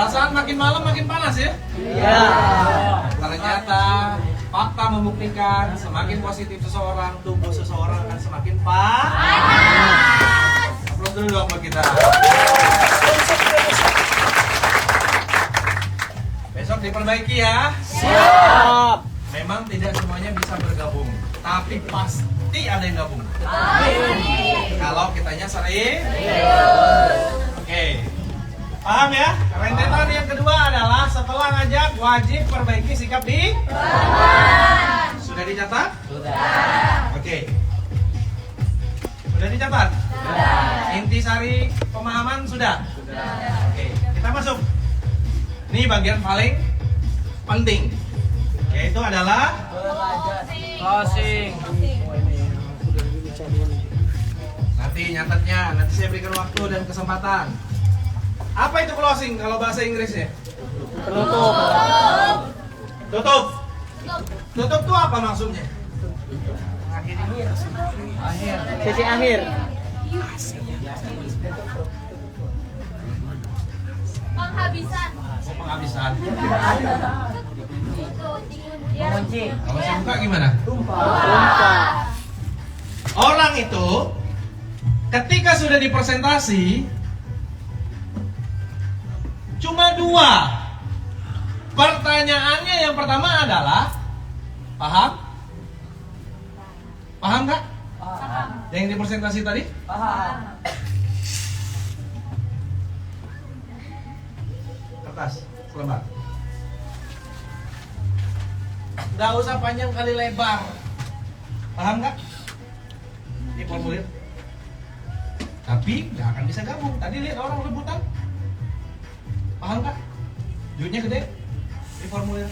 Perasaan makin malam makin panas ya? Iya. Ternyata fakta membuktikan semakin positif seseorang, tubuh seseorang akan semakin panas. Aplaus dulu dong buat kita. Besok diperbaiki ya. Siap. Memang tidak semuanya bisa bergabung, tapi pasti ada yang gabung. Kalau kitanya sering. Oke. Paham ya? Rentetan yang kedua adalah setelah ngajak wajib perbaiki sikap di kawan. Sudah dicatat? Sudah. Oke. Sudah dicatat? Sudah. Intisari pemahaman sudah? Sudah. Oke, kita masuk. Ini bagian paling penting, yaitu adalah Closing. nanti nyatetnya, nanti saya berikan waktu dan kesempatan. Apa itu closing kalau bahasa Inggrisnya? Penutup. Tutup. Tutup itu apa maksudnya? Sesi akhir. Penghabisan. Oh, penghabisan. Mengunci. Kalau saya buka gimana? Tumpah. Orang itu ketika sudah dipresentasi cuma dua. Pertanyaannya yang pertama adalah paham? Paham nggak? Paham. Yang dipresentasi tadi? Paham. Kertas, selembar. Nggak usah panjang kali lebar. Paham nggak? Ini formulir. Tapi nggak akan bisa gabung. Tadi lihat orang rebutan. Paham nggak? Duitnya gede. Ini formulir.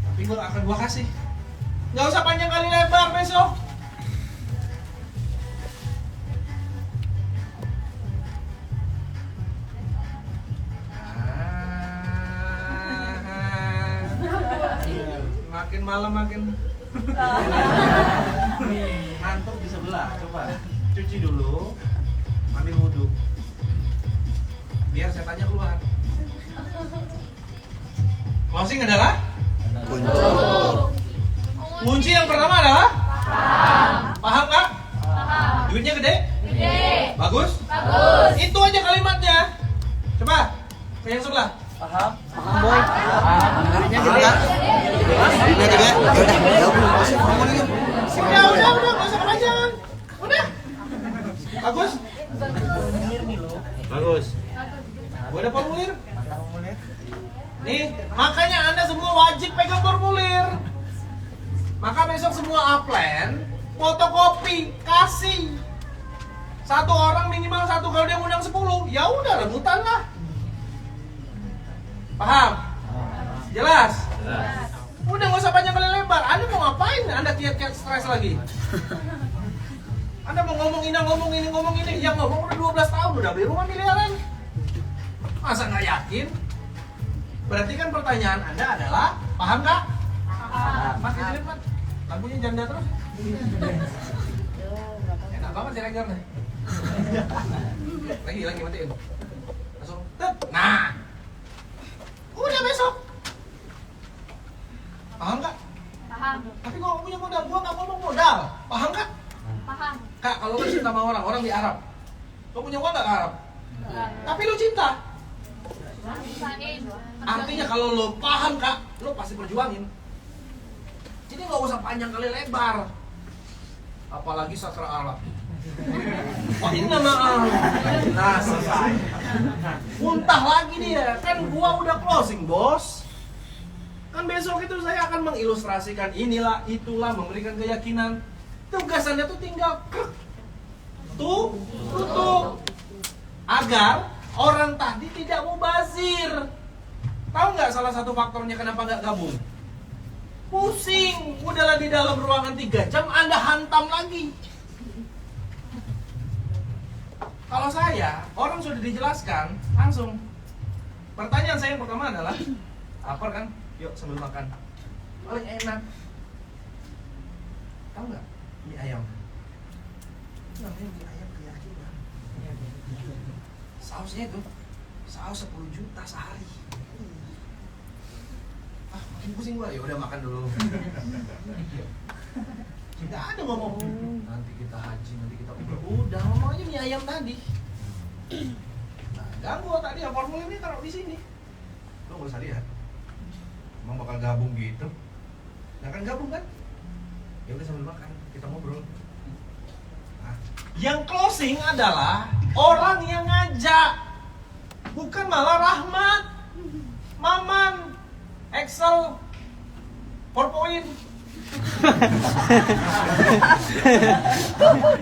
Tapi akan gua kasih. Nggak usah panjang kali lebar besok. Makin malam makin ngantuk di sebelah. Coba cuci dulu, ambil wudhu, biar setannya keluar. Closing adalah kunci yang pertama adalah paham nggak? Duitnya gede? Bagus? Itu aja kalimatnya. Coba ke yang sebelah. Paham? Paham boy. Paham. Duitnya gede. Duitnya gede. Udah, nggak usah kepanjangan. Udah. Bagus? Bagus. Gua ada formulir. Nih, makanya Anda semua wajib pegang formulir. Maka besok semua upline fotokopi, kasih. Satu orang minimal satu, kalau dia ngundang 10, ya udah rebutan lah. Paham? Jelas? Udah nggak usah panjang kali lebar. Anda mau ngapain? Anda kiat-kiat stres lagi. Anda mau ngomong ini, ngomong ini. Yang ngomong udah 12 tahun, udah beli rumah miliaran. Masa nggak yakin? Berarti kan pertanyaan Anda adalah, paham nggak? Mas, ini lihat, Mas. Lampunya janda terus. Enak banget sih regarnya. Lagi matiin. Langsung, tet. Nah, udah besok. Paham nggak? Paham. Tapi gua nggak punya modal, gua nggak ngomong modal. Paham nggak? Paham. Kak, kalau lu cinta sama orang di Arab, lu punya uang nggak ke Arab? Tapi lu cinta. Usahain. Artinya kalau lu paham kak, lu pasti perjuangin. Jadi nggak usah panjang kali lebar. Apalagi sastra Arab. Wah ini nama Allah. Nah selesai. Muntah lagi dia. Kan gua udah closing bos. Kan besok itu saya akan mengilustrasikan inilah, itulah, memberikan keyakinan. Tugasannya tuh tinggal tutup. Agar orang tadi tidak mubazir. Tahu nggak salah satu faktornya kenapa nggak gabung? Pusing, udahlah di dalam ruangan 3 jam Anda hantam lagi. Kalau saya, orang sudah dijelaskan, langsung. Pertanyaan saya yang pertama adalah, lapar kan? Yuk sambil makan. Paling enak. Tahu nggak? Mie ayam. Namanya mie ayam keyakinan. Sausnya itu saus 10 juta sehari. Ah, makin pusing gua, ya udah makan dulu. Tidak ada ngomong nanti kita haji, nanti kita umroh. Udah ngomongnya mie ayam tadi. Nah, ganggu tadi ya formula ini taruh di sini. Lo nggak usah lihat. Emang bakal gabung gitu? Nah kan gabung kan? Ya udah sambil makan, kita ngobrol. Nah, yang closing adalah orang yang ngajak, bukan malah Rahmat, Maman, Excel, PowerPoint.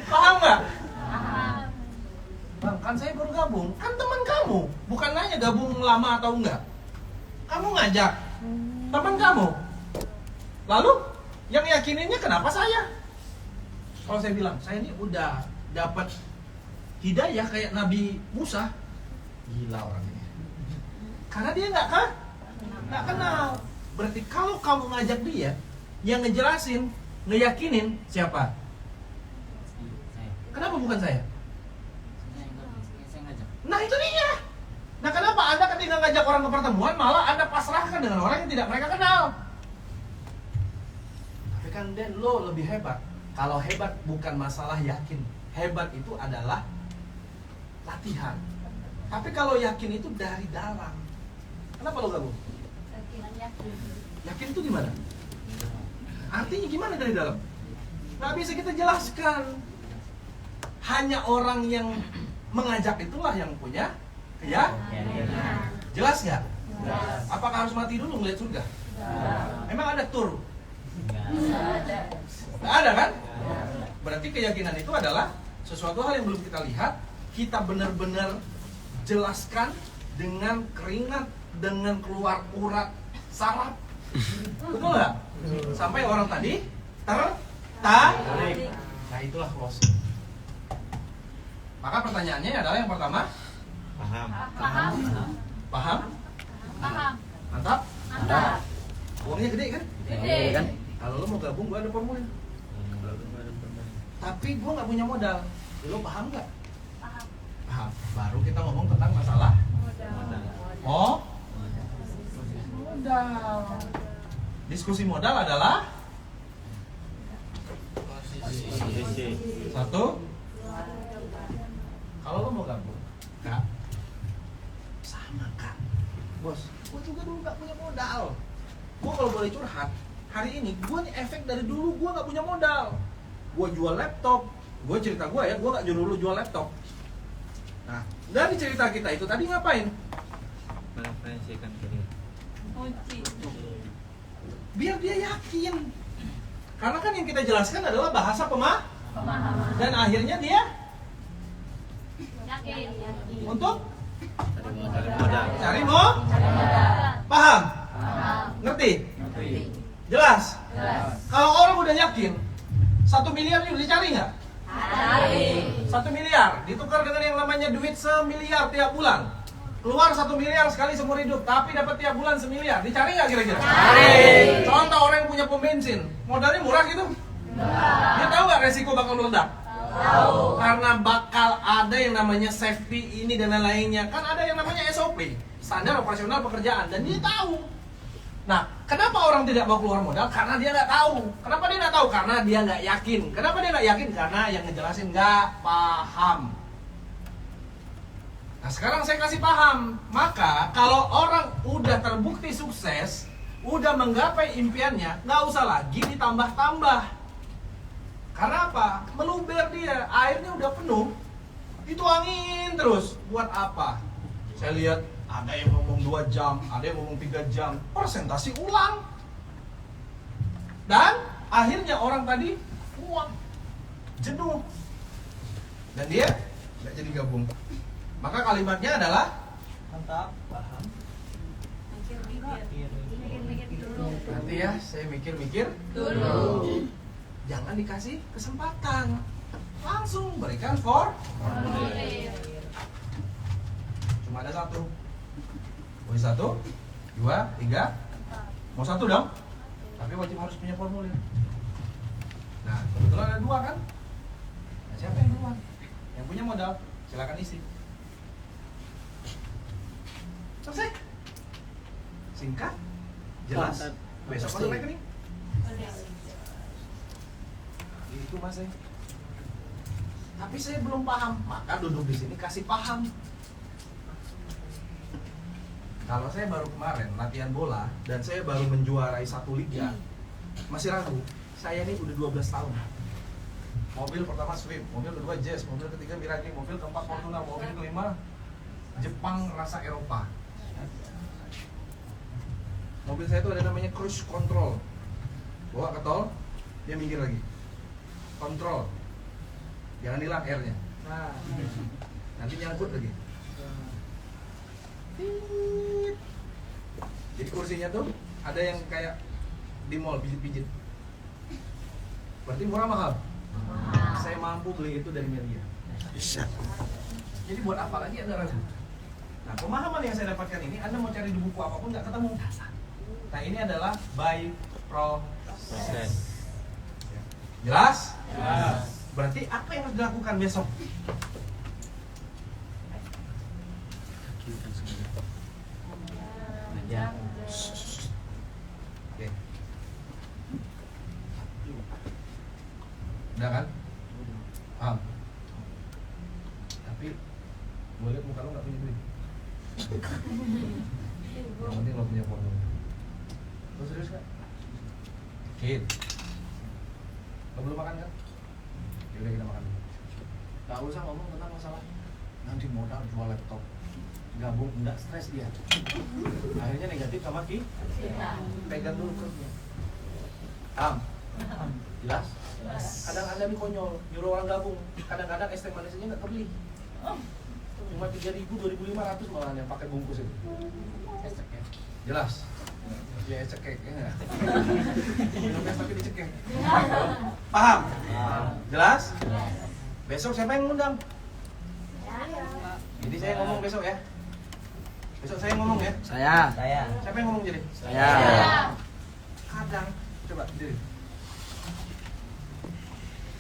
Paham nggak? Bang, kan saya baru gabung, kan teman kamu, bukan nanya gabung lama atau enggak. Kamu ngajak teman kamu, lalu yang yakininnya kenapa saya? Kalau saya bilang, saya ini udah dapat hidayah kayak Nabi Musa, gila orang ini. Karena dia nggak kenal. Berarti kalau kamu ngajak dia, yang ngejelasin, ngeyakinin siapa? Kenapa bukan saya? Nah itu dia. Nah kenapa Anda ketika ngajak orang ke pertemuan malah Anda pasrahkan dengan orang yang tidak mereka kenal? Tapi kan Den, lo lebih hebat. Kalau hebat bukan masalah yakin, hebat itu adalah latihan. Tapi kalau yakin itu dari dalam. Kenapa lo gabung? Yakin itu gimana? Artinya gimana dari dalam? Nggak bisa kita jelaskan. Hanya orang yang mengajak itulah yang punya jelas nggak? Apakah harus mati dulu ngeliat surga? Emang ada tur? Nggak ada kan? Berarti keyakinan itu adalah sesuatu hal yang belum kita lihat, kita benar-benar jelaskan dengan keringat, dengan keluar urat saraf. Betul nggak? Sampai orang tadi tertarik. Nah itulah closing. Maka pertanyaannya adalah yang pertama, Paham. paham? Paham. Mantap? Mantap. Uangnya gede kan? Gede kan? Kalau lo mau gabung, gua ada formulir. Tapi gua nggak punya modal. Lo paham nggak? Paham. Paham. Baru kita ngomong tentang masalah modal. Diskusi modal adalah satu. Kalau lo mau gabung, Kak, sama Kak, bos, gue juga dulu gak punya modal. Gue kalau boleh curhat, hari ini gue nih efek dari dulu gue gak punya modal. Gue jual laptop, gue cerita gue ya, gue gak dulu jual laptop. Nah, dari cerita kita itu tadi ngapain? Mereferensikan ke dia. Kunci. Biar dia yakin. Karena kan yang kita jelaskan adalah bahasa Pemahaman. dan akhirnya dia Yakin. untuk Cari modal. cari paham? Paham. Ngerti? Ngerti. Jelas? Jelas. Kalau orang udah yakin 1 miliar yuk dicari nggak? Cari. 1 miliar ditukar dengan yang namanya duit 1 miliar tiap bulan. Keluar 1 miliar sekali seumur hidup, tapi dapat tiap bulan 1 miliar. Dicari nggak kira-kira? Cari. Contoh orang yang punya pom bensin, modalnya murah gitu. Dia tahu nggak resiko bakal meledak? Tahu. Karena bakal ada yang namanya safety ini dan lain-lainnya. Kan ada yang namanya SOP, standar operasional pekerjaan, dan dia tahu. Nah, kenapa orang tidak mau keluar modal? Karena dia nggak tahu. Kenapa dia nggak tahu? Karena dia nggak yakin. Kenapa dia nggak yakin? Karena yang ngejelasin nggak paham. Nah, sekarang saya kasih paham. Maka kalau orang udah terbukti sukses, udah menggapai impiannya, nggak usah lagi ditambah-tambah. Karena apa? Meluber dia, airnya udah penuh, dituangin terus. Buat apa? Saya lihat ada yang ngomong 2 jam, ada yang ngomong 3 jam, presentasi ulang. Dan akhirnya orang tadi muak, jenuh, dan dia nggak jadi gabung. Maka kalimatnya adalah mantap, paham. Mikir-mikir dulu. Nanti ya, saya mikir-mikir Dulu. Jangan dikasih kesempatan, langsung berikan formulir. Cuma ada 1. Mau 1, 2, 3. Mau 1 dong? Tapi wajib harus punya formulir. Nah, kebetulan ada 2 kan? Nah, siapa yang duluan? Yang punya modal, silakan isi. Singkat, jelas. Besok masuk rekening. Itu mas saya. Tapi saya belum paham, maka duduk di sini kasih paham. Kalau saya baru kemarin latihan bola dan saya baru menjuarai satu liga, masih ragu. Saya ini udah 12 tahun. Mobil pertama Swift, mobil kedua Jazz, mobil ketiga Mirage, mobil keempat Fortuner, mobil kelima Jepang rasa Eropa. Mobil saya itu ada namanya cruise control. Bawa ke tol, dia minggir lagi. Kontrol. Jangan hilang R-nya. Nah, nanti nyangkut lagi. Jadi kursinya tuh ada yang kayak di mall pijit-pijit. Berarti murah mahal? Saya mampu beli itu dari media. Bisa. Jadi buat apa lagi Anda ragu? Nah, pemahaman yang saya dapatkan ini, Anda mau cari di buku apapun nggak ketemu. Nah, ini adalah by process. Jelas? Jelas. Berarti apa yang harus dilakukan besok? Ya. Oke. Udah kan? Paham? Tapi gue liat muka lo gak punya duit. Yang penting lo punya formula. Lo serius gak? Kid. Lo belum makan kan? Yaudah kita makan dulu. Gak usah ngomong tentang masalah nanti modal jual laptop. Gabung, enggak stres dia. Akhirnya negatif sama Ki. Pegang dulu kerja. Jelas? Kadang Anda nih konyol, nyuruh orang gabung. Kadang-kadang es teh manisnya nggak kebeli. Cuma 3.000, 2.500 malah yang pakai bungkus itu. Es cekek. Jelas? Ya es cekek ya. Minum es tapi dicekek. Paham? Jelas? Besok siapa yang ngundang? Jadi saya ngomong besok ya. Besok saya ngomong ya. Saya. Siapa yang ngomong jadi? Saya. Kadang coba diri.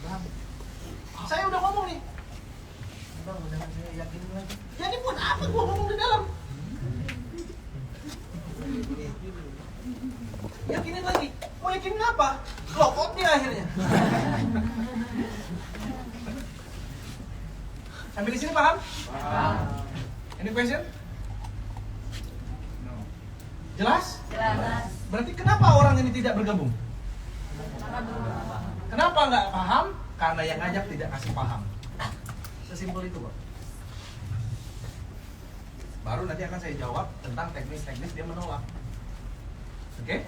Paham? Saya udah ngomong nih. Bang, jangan saya yakinin lagi. Ya ini buat apa gua ngomong di dalam? Yakinin lagi. Mau yakinin apa? Lokot dia akhirnya. Sampai di sini paham? Paham. Any question? No. Jelas? Jelas. Berarti kenapa orang ini tidak bergabung? Kenapa nggak paham? Karena yang ngajak tidak kasih paham. Sesimpel itu kok. Baru nanti akan saya jawab tentang teknis-teknis dia menolak. Oke?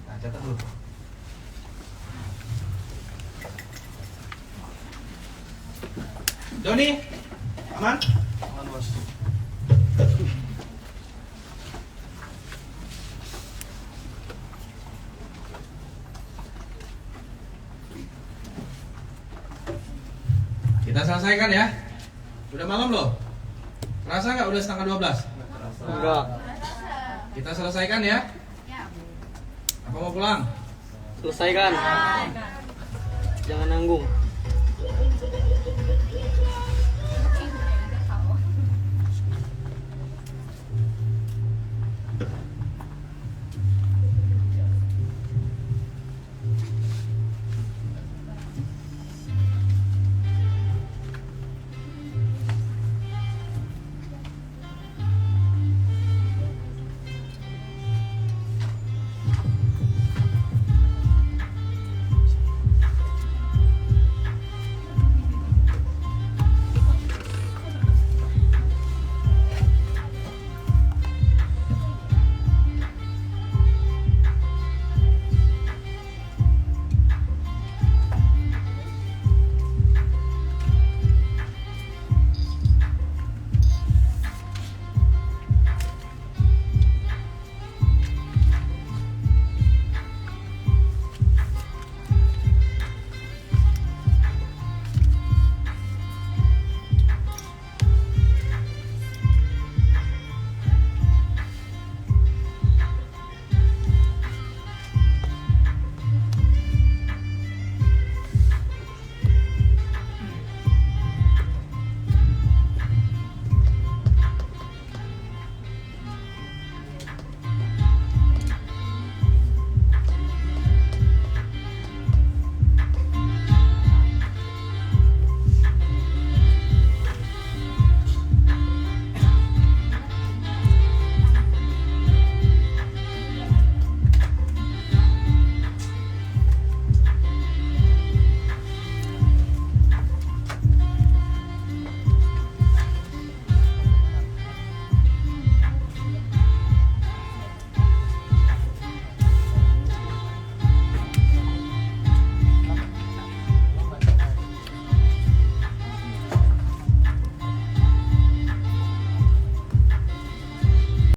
Nah, catat dulu. Doni, aman? Aman, Bos. Kita selesaikan ya. Udah malam loh. Rasa nggak udah setengah 12? Enggak. Kita selesaikan ya. Apa mau pulang? Selesaikan. Jangan nanggung.